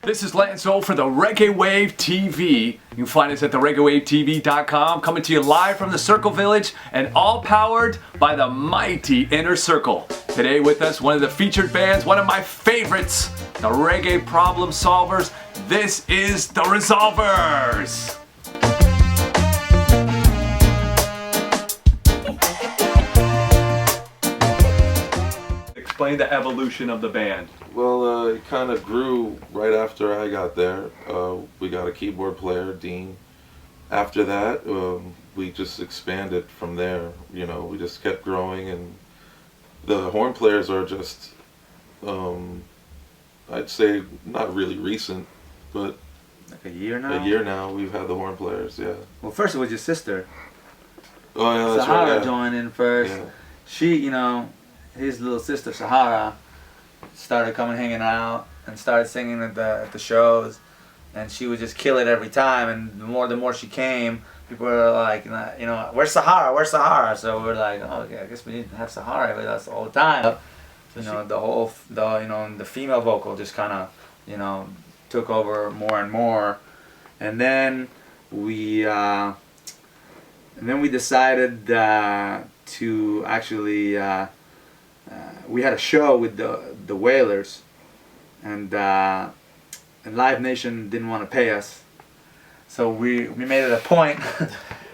This is Latin Soul for the Reggae Wave TV. You can find us at thereggaewavetv.com, coming to you live from the Circle Village and all powered by the mighty Inner Circle. Today with us, one of the featured bands, one of my favorites, the Reggae Problem Solvers. This is the Resolvers. Explain the evolution of the band. Well, it kind of grew right after I got there. We got a keyboard player, Dean. After that, we just expanded from there. You know, we just kept growing, and the horn players are just, I'd say, not really recent, but like a year now? A year now, we've had the horn players, yeah. Well, first it was your sister. Oh, yeah, that's Sahara right, yeah. joined in first. Yeah. She, you know, his little sister, Sahara, started coming hanging out and started singing at the shows, and she would just kill it every time. And the more she came, people were like, you know, where's Sahara? Where's Sahara? So we're like, oh, okay, I guess we need to have Sahara with us all the time. You know, the female vocal just kind of, you know, took over more and more, and then we decided to actually. We had a show with the Whalers, and Live Nation didn't want to pay us, so we made it a point.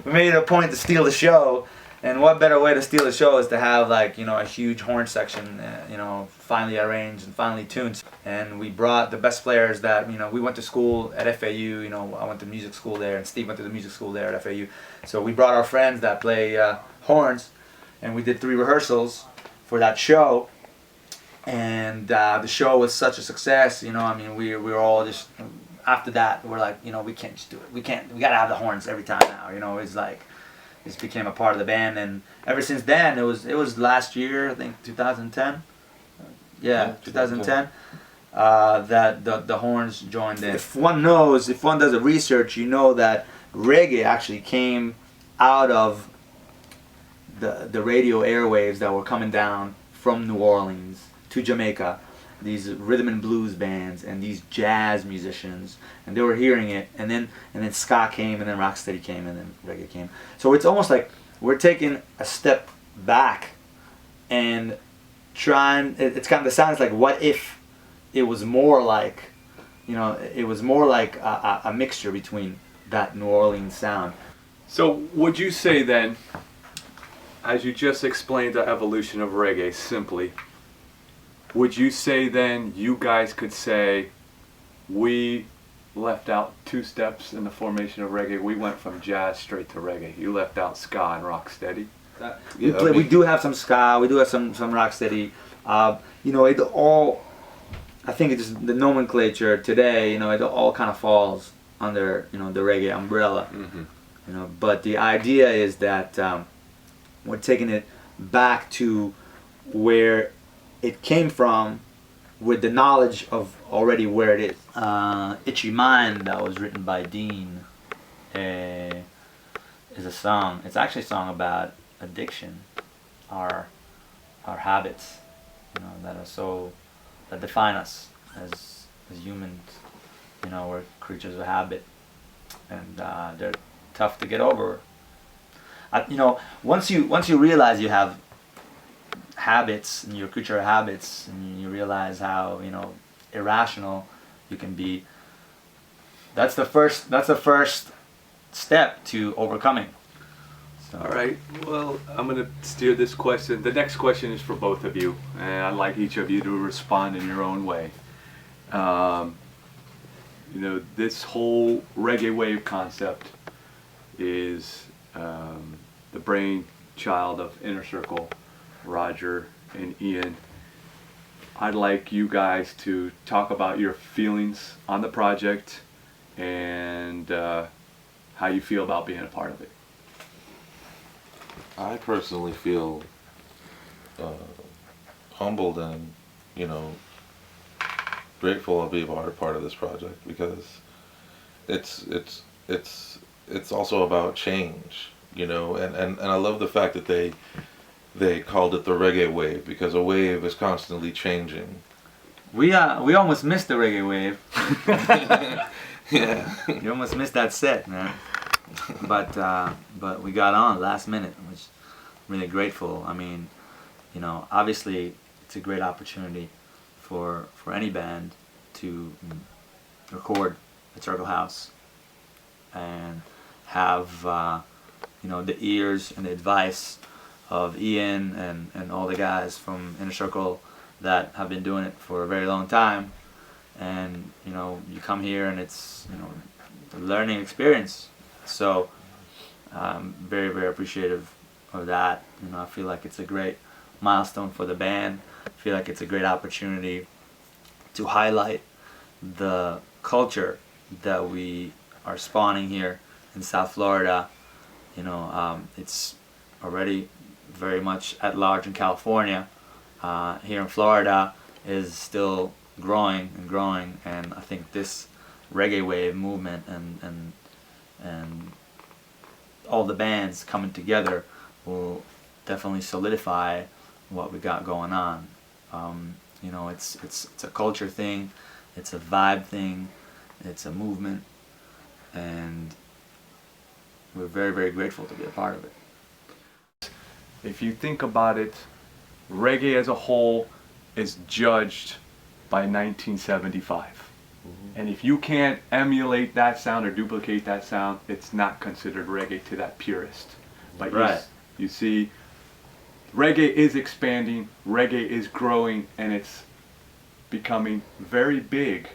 We made it a point to steal the show, and what better way to steal the show is to have, like, you know, a huge horn section, you know, finely arranged and finely tuned. And we brought the best players that, you know, we went to school at FAU. You know, I went to music school there, and Steve went to the music school there at FAU. So we brought our friends that play horns, and we did 3 rehearsals for that show, and the show was such a success. You know, I mean, we were all just, after that, we're like, you know, we can't just do it. We gotta have the horns every time now. You know, it's like, it became a part of the band, and ever since then, it was last year, I think 2010. Yeah, 2010. That the horns joined in. If one does the research, you know that reggae actually came out of the radio airwaves that were coming down from New Orleans to Jamaica, these rhythm and blues bands and these jazz musicians, and they were hearing it, and then ska came, and then rocksteady came, and then reggae came. So it's almost like we're taking a step back and trying. It's kind of, the sound is like, what if it was more like, you know, it was more like a mixture between that New Orleans sound. So would you say then, as you just explained the evolution of reggae simply, would you say then you guys could say we left out 2 steps in the formation of reggae? We went from jazz straight to reggae. You left out ska and rocksteady. We do have some ska. We do have some rocksteady. You know, it all. I think it's just the nomenclature today. You know, it all kind of falls under, you know, the reggae umbrella. Mm-hmm. You know, but the idea is that we're taking it back to where it came from, with the knowledge of already where it is. Itchy Mind, that was written by Dean, is a song. It's actually a song about addiction, our habits, you know, that define us as humans. You know, we're creatures of habit, and they're tough to get over. You know, once you realize you have habits, and you're a creature of habits, and you realize how, you know, irrational you can be, that's the first step to overcoming. So. All right, well, I'm going to steer this question. The next question is for both of you, and I'd like each of you to respond in your own way. You know, this whole Reggae Wave concept is the brainchild of Inner Circle, Roger and Ian. I'd like you guys to talk about your feelings on the project and how you feel about being a part of it. I personally feel humbled and, you know, grateful to be a part of this project, because it's also about change, you know, and I love the fact that they called it the Reggae Wave, because a wave is constantly changing. We almost missed the Reggae Wave. Yeah. You almost missed that set, man. But we got on last minute, which I'm really grateful. I mean, you know, obviously it's a great opportunity for any band to record at Circle House and have you know, the ears and the advice of Ian and all the guys from Inner Circle that have been doing it for a very long time. And you know, you come here and it's, you know, a learning experience. So I'm very, very appreciative of that. You know, I feel like it's a great milestone for the band. I feel like it's a great opportunity to highlight the culture that we are spawning here in South Florida. You know, it's already very much at large in California. Here in Florida is still growing and growing, and I think this Reggae Wave movement and all the bands coming together will definitely solidify what we got going on. You know, it's a culture thing, it's a vibe thing, it's a movement, and we're very, very grateful to be a part of it. If you think about it, reggae as a whole is judged by 1975. And if you can't emulate that sound or duplicate that sound, it's not considered reggae to that purist. But Right. you see, reggae is expanding, reggae is growing, and it's becoming very big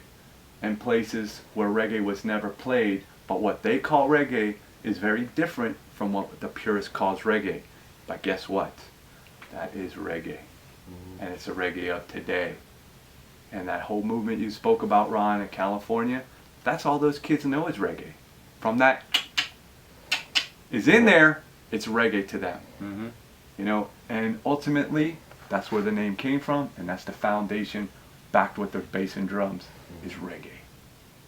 in places where reggae was never played. But what they call reggae is very different from what the purist calls reggae. But guess what? That is reggae. And it's a reggae of today. And that whole movement you spoke about, Ron, in California, that's all those kids know is reggae. From that is in there, it's reggae to them. Mm-hmm. You know, and ultimately, that's where the name came from, and that's the foundation, backed with the bass and drums, is reggae.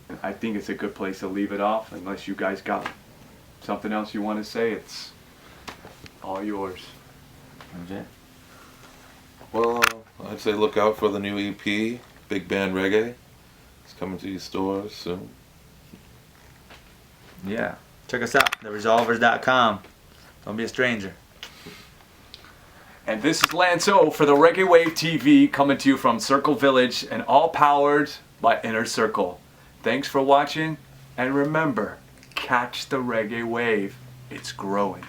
And I think it's a good place to leave it off, unless you guys got something else you want to say. It's all yours. Okay. Well, I'd say look out for the new EP, Big Band Reggae. It's coming to your stores soon. Yeah. Check us out, theresolvers.com. Don't be a stranger. And this is Lanzo for the Reggae Wave TV, coming to you from Circle Village, and all powered by Inner Circle. Thanks for watching, and remember, catch the reggae wave. It's growing.